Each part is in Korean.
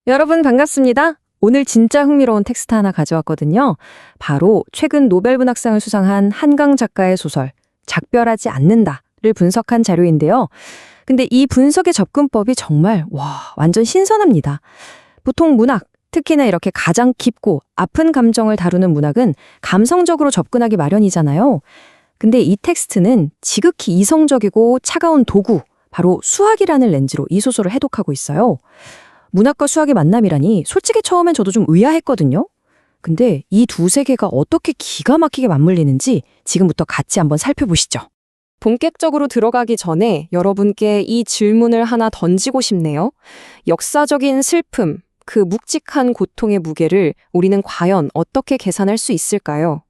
여러분 반갑습니다. 오늘 진짜 흥미로운 텍스트 하나 가져왔거든요. 바로 최근 노벨문학상을 수상한 한강 작가의 소설 작별하지 않는다를 분석한 자료인데요. 근데 이 분석의 접근법이 정말 완전 신선합니다. 보통 문학, 특히나 이렇게 가장 깊고 아픈 감정을 다루는 문학은 감성적으로 접근하기 마련이잖아요. 근데 이 텍스트는 지극히 이성적이고 차가운 도구, 바로 수학이라는 렌즈로 이 소설을 해독하고 있어요. 문학과 수학의 만남이라니 솔직히 처음엔 저도 좀 의아했거든요. 근데 이 두 세계가 어떻게 기가 막히게 맞물리는지 지금부터 같이 한번 살펴보시죠. 본격적으로 들어가기 전에 여러분께 이 질문을 하나 던지고 싶네요. 역사적인 슬픔, 그 묵직한 고통의 무게를 우리는 과연 어떻게 계산할 수 있을까요?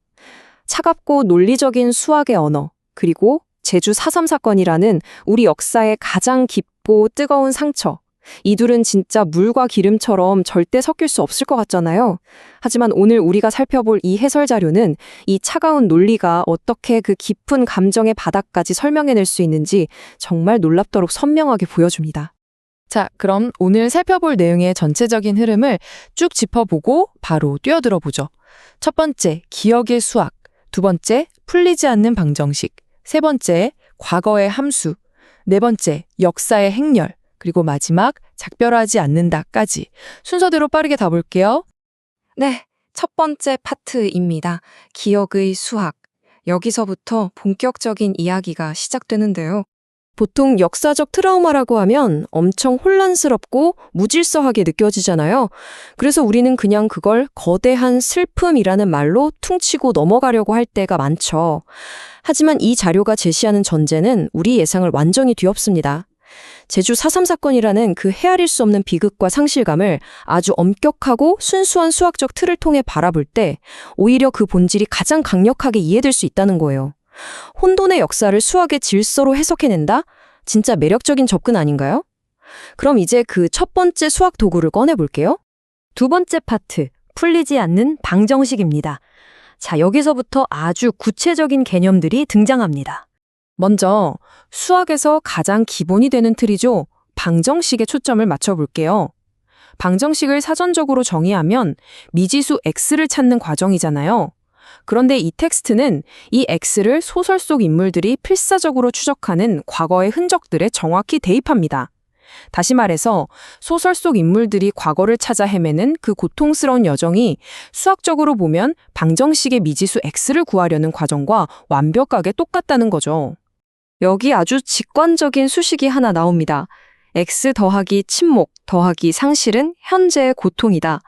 차갑고 논리적인 수학의 언어, 그리고 제주 4.3 사건이라는 우리 역사의 가장 깊고 뜨거운 상처, 이 둘은 진짜 물과 기름처럼 절대 섞일 수 없을 것 같잖아요. 하지만 오늘 우리가 살펴볼 이 해설 자료는 이 차가운 논리가 어떻게 그 깊은 감정의 바닥까지 설명해낼 수 있는지 정말 놀랍도록 선명하게 보여줍니다. 자, 그럼 오늘 살펴볼 내용의 전체적인 흐름을 쭉 짚어보고 바로 뛰어들어 보죠. 첫 번째, 기억의 수학. 두 번째, 풀리지 않는 방정식. 세 번째, 과거의 함수. 네 번째, 역사의 행렬. 그리고 마지막, 작별하지 않는다까지 순서대로 빠르게 다 볼게요. 네, 첫 번째 파트입니다. 기억의 수학. 여기서부터 본격적인 이야기가 시작되는데요. 보통 역사적 트라우마라고 하면 엄청 혼란스럽고 무질서하게 느껴지잖아요. 그래서 우리는 그냥 그걸 거대한 슬픔이라는 말로 퉁치고 넘어가려고 할 때가 많죠. 하지만 이 자료가 제시하는 전제는 우리 예상을 완전히 뒤엎습니다. 제주 4.3 사건이라는 그 헤아릴 수 없는 비극과 상실감을 아주 엄격하고 순수한 수학적 틀을 통해 바라볼 때 오히려 그 본질이 가장 강력하게 이해될 수 있다는 거예요. 혼돈의 역사를 수학의 질서로 해석해낸다? 진짜 매력적인 접근 아닌가요? 그럼 이제 그 첫 번째 수학 도구를 꺼내볼게요. 두 번째 파트, 풀리지 않는 방정식입니다. 자, 여기서부터 아주 구체적인 개념들이 등장합니다. 먼저 수학에서 가장 기본이 되는 틀이죠. 방정식에 초점을 맞춰볼게요. 방정식을 사전적으로 정의하면 미지수 x를 찾는 과정이잖아요. 그런데 이 텍스트는 이 x를 소설 속 인물들이 필사적으로 추적하는 과거의 흔적들에 정확히 대입합니다. 다시 말해서 소설 속 인물들이 과거를 찾아 헤매는 그 고통스러운 여정이 수학적으로 보면 방정식의 미지수 x를 구하려는 과정과 완벽하게 똑같다는 거죠. 여기 아주 직관적인 수식이 하나 나옵니다. x 더하기 침묵 더하기 상실은 현재의 고통이다.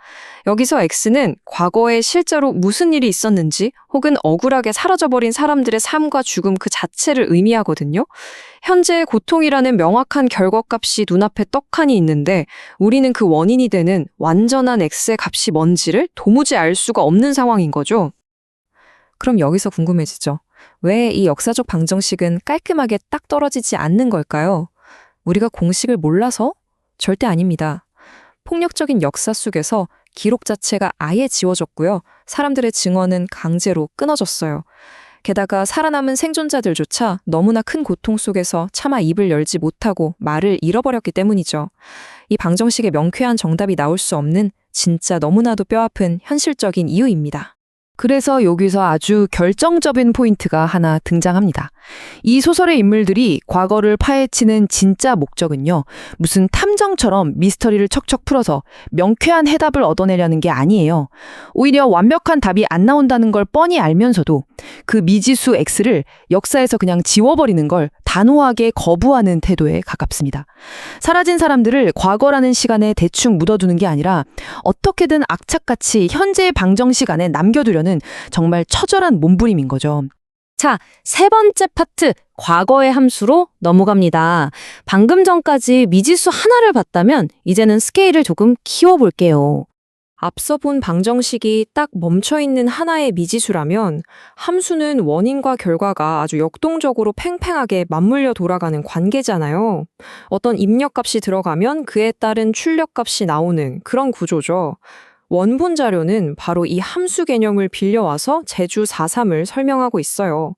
여기서 x는 과거에 실제로 무슨 일이 있었는지 혹은 억울하게 사라져버린 사람들의 삶과 죽음 그 자체를 의미하거든요. 현재의 고통이라는 명확한 결과값이 눈앞에 떡하니 있는데 우리는 그 원인이 되는 완전한 x의 값이 뭔지를 도무지 알 수가 없는 상황인 거죠. 그럼 여기서 궁금해지죠. 왜 이 역사적 방정식은 깔끔하게 딱 떨어지지 않는 걸까요? 우리가 공식을 몰라서? 절대 아닙니다. 폭력적인 역사 속에서 기록 자체가 아예 지워졌고요. 사람들의 증언은 강제로 끊어졌어요. 게다가 살아남은 생존자들조차 너무나 큰 고통 속에서 차마 입을 열지 못하고 말을 잃어버렸기 때문이죠. 이 방정식에 명쾌한 정답이 나올 수 없는 진짜 너무나도 뼈아픈 현실적인 이유입니다. 그래서 여기서 아주 결정적인 포인트가 하나 등장합니다. 이 소설의 인물들이 과거를 파헤치는 진짜 목적은요. 무슨 탐정처럼 미스터리를 척척 풀어서 명쾌한 해답을 얻어내려는 게 아니에요. 오히려 완벽한 답이 안 나온다는 걸 뻔히 알면서도 그 미지수 X를 역사에서 그냥 지워버리는 걸 단호하게 거부하는 태도에 가깝습니다. 사라진 사람들을 과거라는 시간에 대충 묻어두는 게 아니라 어떻게든 악착같이 현재의 방정식 안에 남겨두려는 정말 처절한 몸부림인 거죠. 자, 세 번째 파트, 과거의 함수로 넘어갑니다. 방금 전까지 미지수 하나를 봤다면 이제는 스케일을 조금 키워볼게요. 앞서 본 방정식이 딱 멈춰있는 하나의 미지수라면 함수는 원인과 결과가 아주 역동적으로 팽팽하게 맞물려 돌아가는 관계잖아요. 어떤 입력값이 들어가면 그에 따른 출력값이 나오는 그런 구조죠. 원본 자료는 바로 이 함수 개념을 빌려와서 제주 4.3을 설명하고 있어요.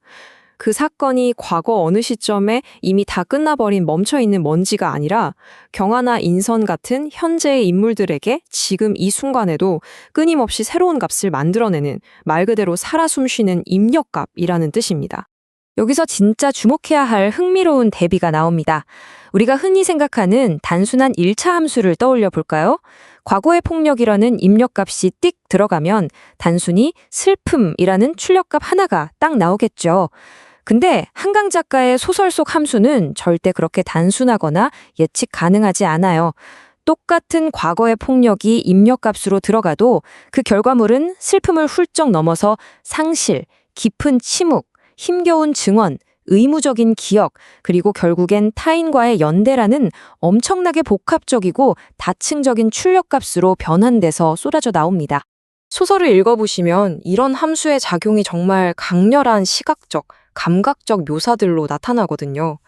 그 사건이 과거 어느 시점에 이미 다 끝나버린 멈춰있는 먼지가 아니라 경하나 인선 같은 현재의 인물들에게 지금 이 순간에도 끊임없이 새로운 값을 만들어내는 말 그대로 살아 숨쉬는 입력값이라는 뜻입니다. 여기서 진짜 주목해야 할 흥미로운 대비가 나옵니다. 우리가 흔히 생각하는 단순한 1차 함수를 떠올려 볼까요? 과거의 폭력이라는 입력값이 띡 들어가면 단순히 슬픔이라는 출력값 하나가 딱 나오겠죠. 근데 한강 작가의 소설 속 함수는 절대 그렇게 단순하거나 예측 가능하지 않아요. 똑같은 과거의 폭력이 입력값으로 들어가도 그 결과물은 슬픔을 훌쩍 넘어서 상실, 깊은 침묵, 힘겨운 증언, 의무적인 기억, 그리고 결국엔 타인과의 연대라는 엄청나게 복합적이고 다층적인 출력값으로 변환돼서 쏟아져 나옵니다. 소설을 읽어보시면 이런 함수의 작용이 정말 강렬한 시각적, 감각적 묘사들로 나타나거든요.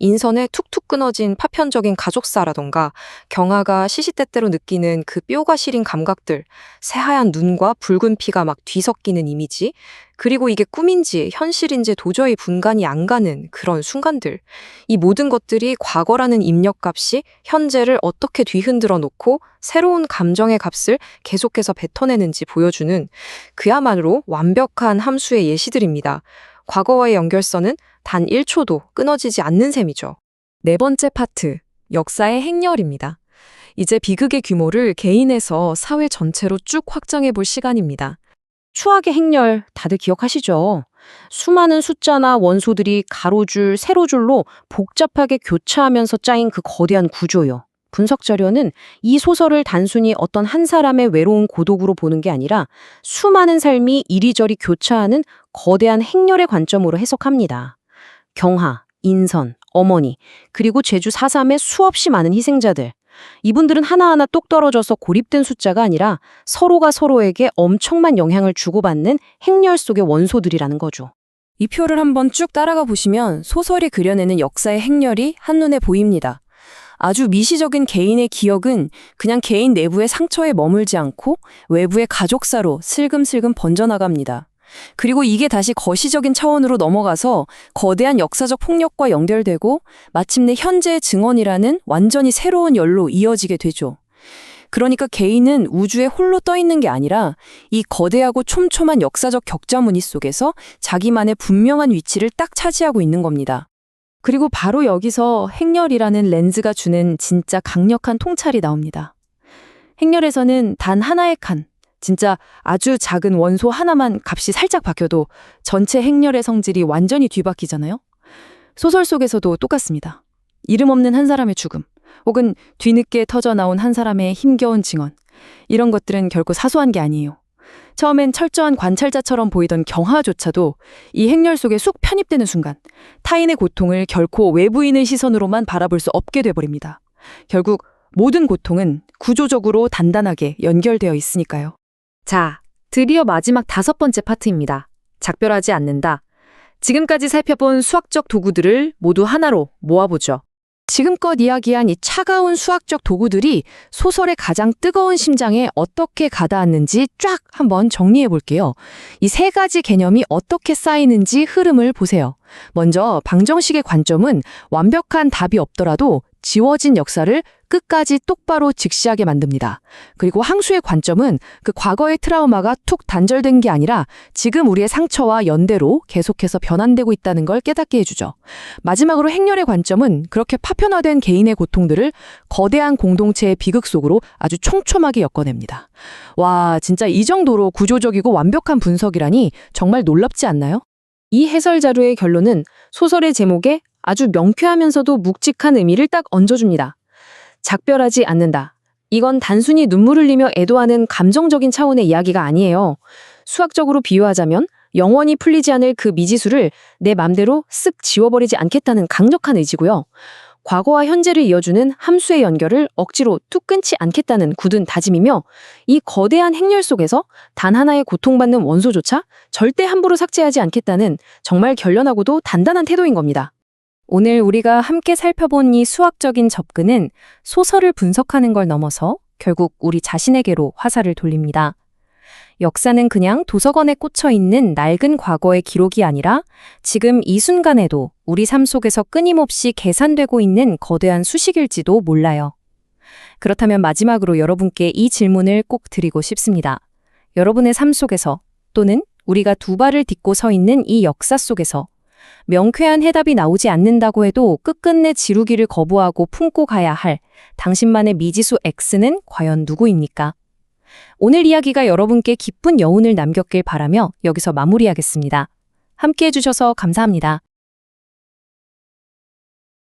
인선에 툭툭 끊어진 파편적인 가족사라던가 경하가 시시때때로 느끼는 그 뼈가 시린 감각들, 새하얀 눈과 붉은 피가 막 뒤섞이는 이미지, 그리고 이게 꿈인지 현실인지 도저히 분간이 안 가는 그런 순간들. 이 모든 것들이 과거라는 입력값이 현재를 어떻게 뒤흔들어 놓고 새로운 감정의 값을 계속해서 뱉어내는지 보여주는 그야말로 완벽한 함수의 예시들입니다. 과거와의 연결선은 단 1초도 끊어지지 않는 셈이죠. 네 번째 파트, 역사의 행렬입니다. 이제 비극의 규모를 개인에서 사회 전체로 쭉 확장해 볼 시간입니다. 추악의 행렬 다들 기억하시죠? 수많은 숫자나 원소들이 가로줄, 세로줄로 복잡하게 교차하면서 짜인 그 거대한 구조요. 분석 자료는 이 소설을 단순히 어떤 한 사람의 외로운 고독으로 보는 게 아니라 수많은 삶이 이리저리 교차하는 거대한 행렬의 관점으로 해석합니다. 경하, 인선, 어머니, 그리고 제주 4.3의 수없이 많은 희생자들. 이분들은 하나하나 똑 떨어져서 고립된 숫자가 아니라 서로가 서로에게 엄청난 영향을 주고받는 행렬 속의 원소들이라는 거죠. 이 표를 한번 쭉 따라가 보시면 소설이 그려내는 역사의 행렬이 한눈에 보입니다. 아주 미시적인 개인의 기억은 그냥 개인 내부의 상처에 머물지 않고 외부의 가족사로 슬금슬금 번져나갑니다. 그리고 이게 다시 거시적인 차원으로 넘어가서 거대한 역사적 폭력과 연결되고 마침내 현재의 증언이라는 완전히 새로운 열로 이어지게 되죠. 그러니까 개인은 우주에 홀로 떠 있는 게 아니라 이 거대하고 촘촘한 역사적 격자무늬 속에서 자기만의 분명한 위치를 딱 차지하고 있는 겁니다. 그리고 바로 여기서 행렬이라는 렌즈가 주는 진짜 강력한 통찰이 나옵니다. 행렬에서는 단 하나의 칸, 진짜 아주 작은 원소 하나만 값이 살짝 바뀌어도 전체 행렬의 성질이 완전히 뒤바뀌잖아요? 소설 속에서도 똑같습니다. 이름 없는 한 사람의 죽음, 혹은 뒤늦게 터져나온 한 사람의 힘겨운 증언, 이런 것들은 결코 사소한 게 아니에요. 처음엔 철저한 관찰자처럼 보이던 경하조차도 이 행렬 속에 쑥 편입되는 순간 타인의 고통을 결코 외부인의 시선으로만 바라볼 수 없게 돼버립니다. 결국 모든 고통은 구조적으로 단단하게 연결되어 있으니까요. 자, 드디어 마지막 5번째 파트입니다. 작별하지 않는다. 지금까지 살펴본 수학적 도구들을 모두 하나로 모아보죠. 지금껏 이야기한 이 차가운 수학적 도구들이 소설의 가장 뜨거운 심장에 어떻게 가닿았는지 쫙 한번 정리해 볼게요. 이 3가지 개념이 어떻게 쌓이는지 흐름을 보세요. 먼저 방정식의 관점은 완벽한 답이 없더라도 지워진 역사를 끝까지 똑바로 직시하게 만듭니다. 그리고 항수의 관점은 그 과거의 트라우마가 툭 단절된 게 아니라 지금 우리의 상처와 연대로 계속해서 변환되고 있다는 걸 깨닫게 해주죠. 마지막으로 행렬의 관점은 그렇게 파편화된 개인의 고통들을 거대한 공동체의 비극 속으로 아주 촘촘하게 엮어냅니다. 와, 진짜 이 정도로 구조적이고 완벽한 분석이라니 정말 놀랍지 않나요? 이 해설 자료의 결론은 소설의 제목에 아주 명쾌하면서도 묵직한 의미를 딱 얹어줍니다. 작별하지 않는다. 이건 단순히 눈물 흘리며 애도하는 감정적인 차원의 이야기가 아니에요. 수학적으로 비유하자면 영원히 풀리지 않을 그 미지수를 내 맘대로 쓱 지워버리지 않겠다는 강력한 의지고요. 과거와 현재를 이어주는 함수의 연결을 억지로 뚝 끊지 않겠다는 굳은 다짐이며 이 거대한 행렬 속에서 단 하나의 고통받는 원소조차 절대 함부로 삭제하지 않겠다는 정말 결연하고도 단단한 태도인 겁니다. 오늘 우리가 함께 살펴본 이 수학적인 접근은 소설을 분석하는 걸 넘어서 결국 우리 자신에게로 화살을 돌립니다. 역사는 그냥 도서관에 꽂혀 있는 낡은 과거의 기록이 아니라 지금 이 순간에도 우리 삶 속에서 끊임없이 계산되고 있는 거대한 수식일지도 몰라요. 그렇다면 마지막으로 여러분께 이 질문을 꼭 드리고 싶습니다. 여러분의 삶 속에서 또는 우리가 두 발을 딛고 서 있는 이 역사 속에서 명쾌한 해답이 나오지 않는다고 해도 끝끝내 지루기를 거부하고 품고 가야 할 당신만의 미지수 X는 과연 누구입니까? 오늘 이야기가 여러분께 기쁜 여운을 남겼길 바라며 여기서 마무리하겠습니다. 함께 해주셔서 감사합니다.